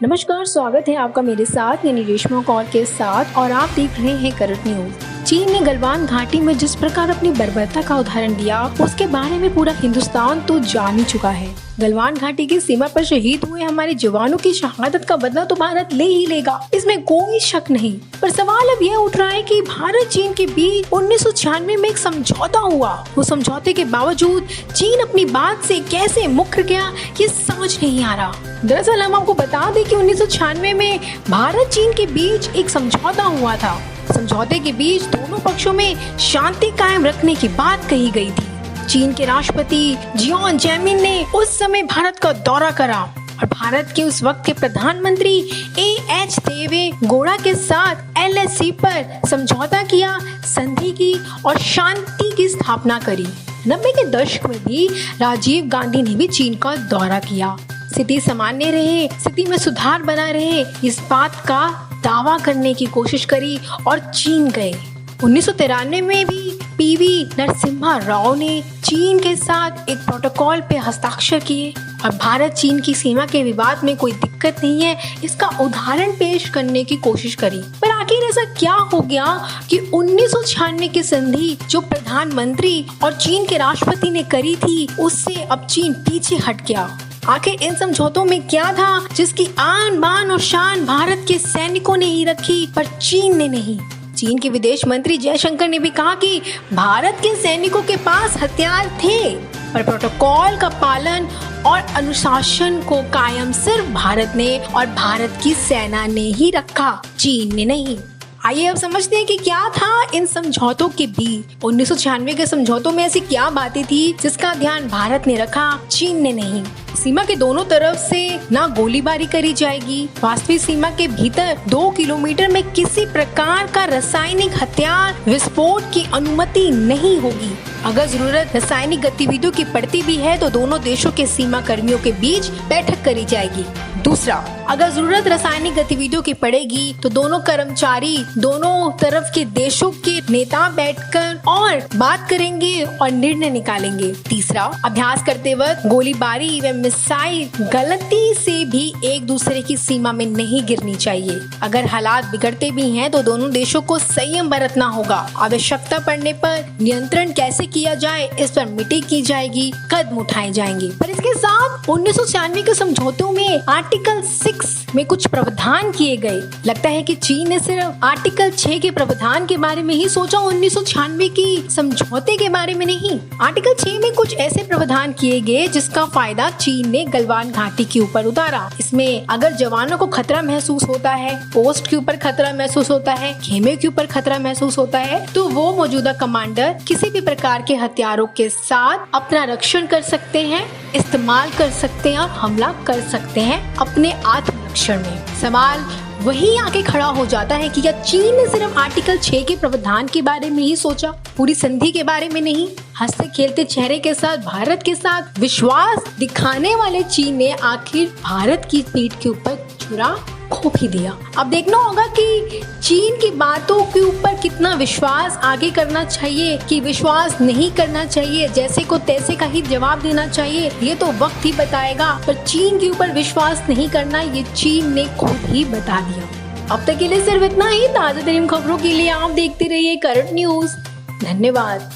नमस्कार, स्वागत है आपका मेरे साथ यानी रेशमा कौर के साथ और आप देख रहे हैं करंट न्यूज। चीन ने गलवान घाटी में जिस प्रकार अपनी बर्बरता का उदाहरण दिया उसके बारे में पूरा हिंदुस्तान तो जान ही चुका है। गलवान घाटी की सीमा पर शहीद हुए हमारे जवानों की शहादत का बदला तो भारत ले ही लेगा, इसमें कोई शक नहीं। पर सवाल अब यह उठ रहा है कि भारत चीन के बीच 1996 में एक समझौता हुआ, वो समझौते के बावजूद चीन अपनी बात से कैसे मुकर गया ये समझ नहीं आ रहा। दरअसल हम आपको बता दें कि 1996 में भारत चीन के बीच एक समझौता हुआ था। समझौते के बीच दोनों पक्षों में शांति कायम रखने की बात कही गई थी। चीन के राष्ट्रपति जियांग जेमिन ने उस समय भारत का दौरा करा और भारत के उस वक्त के प्रधानमंत्री एएच देवे गौड़ा के साथ एलएसी पर समझौता किया, संधि की और शांति की स्थापना करी। 90 के दशक में भी राजीव गांधी ने भी चीन का दौरा किया। स्थिति सामान्य रहे, स्थिति में सुधार बना रहे, इस बात का दावा करने की कोशिश करी और चीन गए। 1993 में भी पीवी नरसिम्हा राव ने चीन के साथ एक प्रोटोकॉल पे हस्ताक्षर किए और भारत चीन की सीमा के विवाद में कोई दिक्कत नहीं है इसका उदाहरण पेश करने की कोशिश करी। पर आखिर ऐसा क्या हो गया कि 1996 की संधि जो प्रधानमंत्री और चीन के राष्ट्रपति ने करी थी उससे अब चीन पीछे हट गया। आखिर इन समझौतों में क्या था जिसकी आन बान और शान भारत के सैनिकों ने ही रखी पर चीन ने नहीं। चीन के विदेश मंत्री जयशंकर ने भी कहा कि भारत के सैनिकों के पास हथियार थे पर प्रोटोकॉल का पालन और अनुशासन को कायम सिर्फ भारत ने और भारत की सेना ने ही रखा, चीन ने नहीं। आइए अब समझते हैं कि क्या था इन समझौतों के बीच। 1996 के समझौतों में ऐसी क्या बातें थी जिसका ध्यान भारत ने रखा, चीन ने नहीं। सीमा के दोनों तरफ से ना गोलीबारी करी जाएगी, वास्तविक सीमा के भीतर 2 किलोमीटर में किसी प्रकार का रासायनिक हथियार विस्फोट की अनुमति नहीं होगी। अगर जरूरत रासायनिक गतिविधियों की पड़ती भी है तो दोनों देशों के सीमा कर्मियों के बीच बैठक करी जाएगी। दूसरा, अगर जरूरत रासायनिक गतिविधियों की पड़ेगी तो दोनों कर्मचारी दोनों तरफ के देशों के नेता बैठकर और बात करेंगे और निर्णय निकालेंगे। तीसरा, अभ्यास करते वक्त गोलीबारी व मिसाइल गलती से भी एक दूसरे की सीमा में नहीं गिरनी चाहिए। अगर हालात बिगड़ते भी हैं तो दोनों देशों को संयम बरतना होगा। आवश्यकता पड़ने पर नियंत्रण कैसे किया जाए इस पर मीटिंग की जाएगी, कदम उठाए जाएंगे। पर इसके साथ 1996 के समझौतों में आर्टिकल 6 में कुछ प्रावधान किए गए। लगता है कि चीन ने सिर्फ आर्टिकल 6 के प्रावधान के बारे में ही सोचा, 1996 की समझौते के बारे में नहीं। आर्टिकल 6 में कुछ ऐसे प्रावधान किए गए जिसका फायदा चीन ने गलवान घाटी के ऊपर उतारा। इसमें अगर जवानों को खतरा महसूस होता है, पोस्ट के ऊपर खतरा महसूस होता है, खेमे के ऊपर खतरा महसूस होता है तो वो मौजूदा कमांडर किसी भी प्रकार के हथियारों के साथ अपना रक्षण कर सकते हैं, इस्तेमाल कर सकते हैं और हमला कर सकते हैं अपने आत्मरक्षण में। सवाल वही आके खड़ा हो जाता है कि क्या चीन ने सिर्फ आर्टिकल 6 के प्रावधान के बारे में ही सोचा, पूरी संधि के बारे में नहीं। हंसते खेलते चेहरे के साथ भारत के साथ विश्वास दिखाने वाले चीन ने आखिर भारत की पीठ के ऊपर छुरा घोंप ही दिया। अब देखना होगा कि चीन की बातों के ऊपर कितना विश्वास आगे करना चाहिए कि विश्वास नहीं करना चाहिए, जैसे को तैसे का ही जवाब देना चाहिए, ये तो वक्त ही बताएगा। पर चीन के ऊपर विश्वास नहीं करना ये चीन ने खुद ही बता दिया। अब तक के लिए सिर्फ इतना ही। ताजा तरीन खबरों के लिए आप देखते रहिए करंट न्यूज। धन्यवाद।